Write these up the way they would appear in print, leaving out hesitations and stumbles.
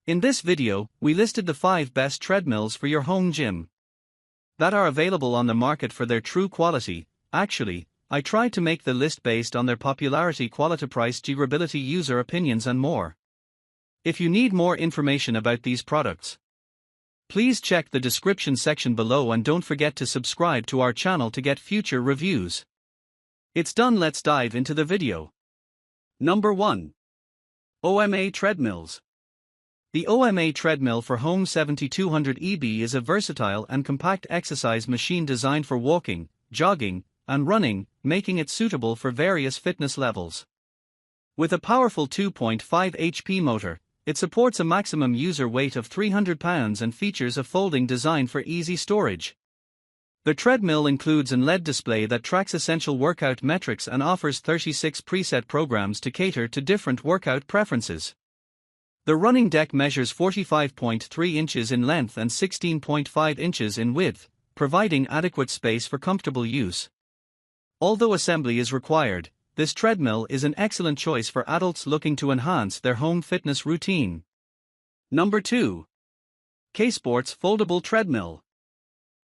In this video, we listed the 5 best treadmills for your home gym that are available on the market for their true quality. Actually, I tried to make the list based on their popularity, quality, price, durability, user opinions and more. If you need more information about these products, please check the description section below and don't forget to subscribe to our channel to get future reviews. It's done, let's dive into the video. Number 1. OMA Treadmills. The OMA Treadmill for Home 7200 EB is a versatile and compact exercise machine designed for walking, jogging, and running, making it suitable for various fitness levels. With a powerful 2.5 HP motor, it supports a maximum user weight of 300 pounds and features a folding design for easy storage. The treadmill includes an LED display that tracks essential workout metrics and offers 36 preset programs to cater to different workout preferences. The running deck measures 45.3 inches in length and 16.5 inches in width, providing adequate space for comfortable use. Although assembly is required, this treadmill is an excellent choice for adults looking to enhance their home fitness routine. Number 2. Ksports Foldable Treadmill.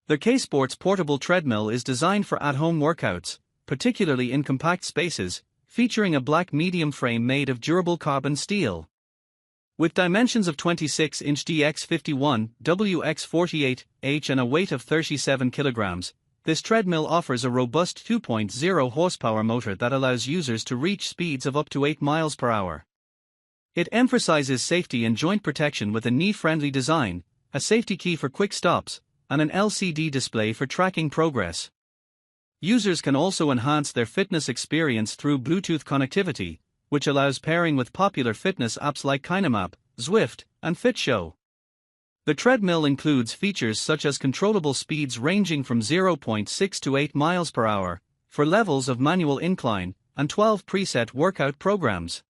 The Ksports portable treadmill is designed for at-home workouts, particularly in compact spaces, featuring a black medium frame made of durable carbon steel. With dimensions of 26-inch dx51, wx48h and a weight of 37 kilograms, this treadmill offers a robust 2.0 horsepower motor that allows users to reach speeds of up to 8 miles per hour. It emphasizes safety and joint protection with a knee-friendly design, a safety key for quick stops, and an LCD display for tracking progress. Users can also enhance their fitness experience through Bluetooth connectivity, which allows pairing with popular fitness apps like KineMap, Zwift, and FitShow. The treadmill includes features such as controllable speeds ranging from 0.6 to 8 miles per hour, for levels of manual incline, and 12 preset workout programs.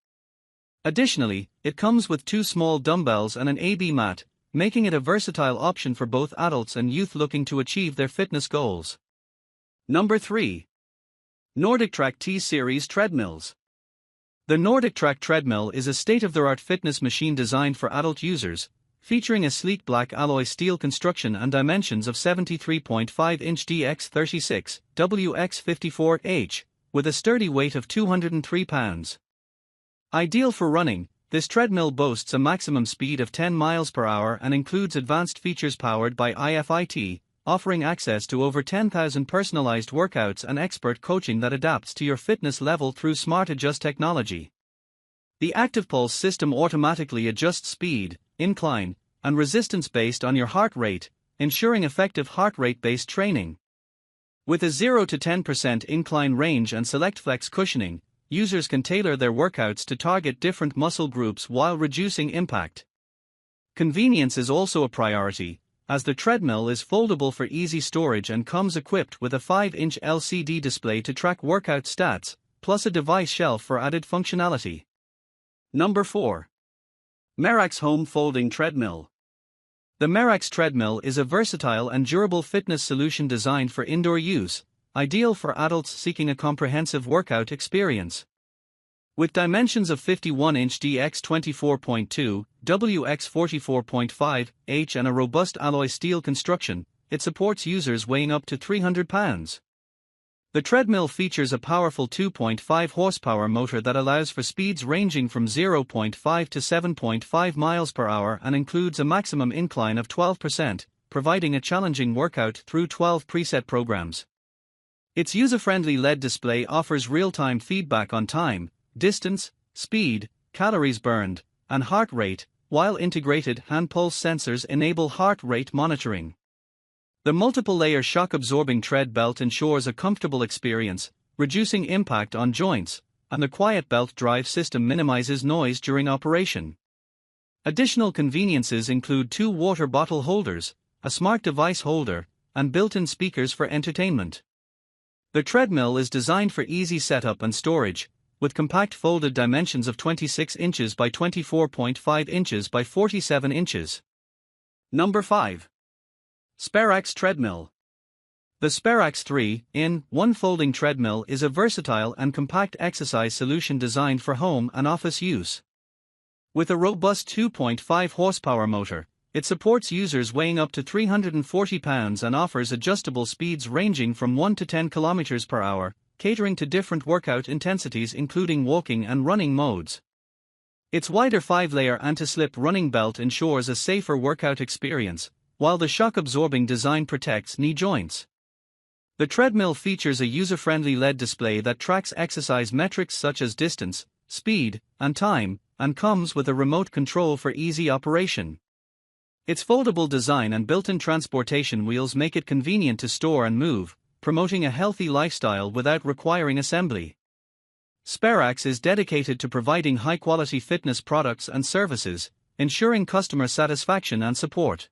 Additionally, it comes with 2 small dumbbells and an AB mat, making it a versatile option for both adults and youth looking to achieve their fitness goals. Number 3. NordicTrack T-Series Treadmills. The NordicTrack treadmill is a state-of-the-art fitness machine designed for adult users, featuring a sleek black alloy steel construction and dimensions of 73.5-inch dx36, wx54h, with a sturdy weight of 203 pounds. Ideal for running, this treadmill boasts a maximum speed of 10 miles per hour and includes advanced features powered by IFIT, offering access to over 10,000 personalized workouts and expert coaching that adapts to your fitness level through Smart Adjust technology. The Active Pulse system automatically adjusts speed, incline, and resistance based on your heart rate, ensuring effective heart rate-based training. With a 0 to 10% incline range and select flex cushioning, users can tailor their workouts to target different muscle groups while reducing impact. Convenience is also a priority, as the treadmill is foldable for easy storage and comes equipped with a 5-inch LCD display to track workout stats, plus a device shelf for added functionality. Number 4. Merax Home Folding Treadmill. The Merax treadmill is a versatile and durable fitness solution designed for indoor use, ideal for adults seeking a comprehensive workout experience. With dimensions of 51-inch dx24.2, wx44.5h and a robust alloy steel construction, it supports users weighing up to 300 pounds. The treadmill features a powerful 2.5 horsepower motor that allows for speeds ranging from 0.5 to 7.5 miles per hour and includes a maximum incline of 12%, providing a challenging workout through 12 preset programs. Its user-friendly LED display offers real-time feedback on time, distance, speed, calories burned, and heart rate, while integrated hand pulse sensors enable heart rate monitoring. The multiple-layer shock-absorbing tread belt ensures a comfortable experience, reducing impact on joints, and the quiet belt drive system minimizes noise during operation. Additional conveniences include 2 water bottle holders, a smart device holder, and built-in speakers for entertainment. The treadmill is designed for easy setup and storage, with compact folded dimensions of 26 inches by 24.5 inches by 47 inches. Number 5. Sperax Treadmill. The Sperax 3-in-1 folding treadmill is a versatile and compact exercise solution designed for home and office use. With a robust 2.5 horsepower motor, it supports users weighing up to 340 pounds and offers adjustable speeds ranging from 1 to 10 km per hour, catering to different workout intensities including walking and running modes. Its wider 5-layer anti-slip running belt ensures a safer workout experience, while the shock-absorbing design protects knee joints. The treadmill features a user-friendly LED display that tracks exercise metrics such as distance, speed, and time, and comes with a remote control for easy operation. Its foldable design and built-in transportation wheels make it convenient to store and move, promoting a healthy lifestyle without requiring assembly. Sperax is dedicated to providing high-quality fitness products and services, ensuring customer satisfaction and support.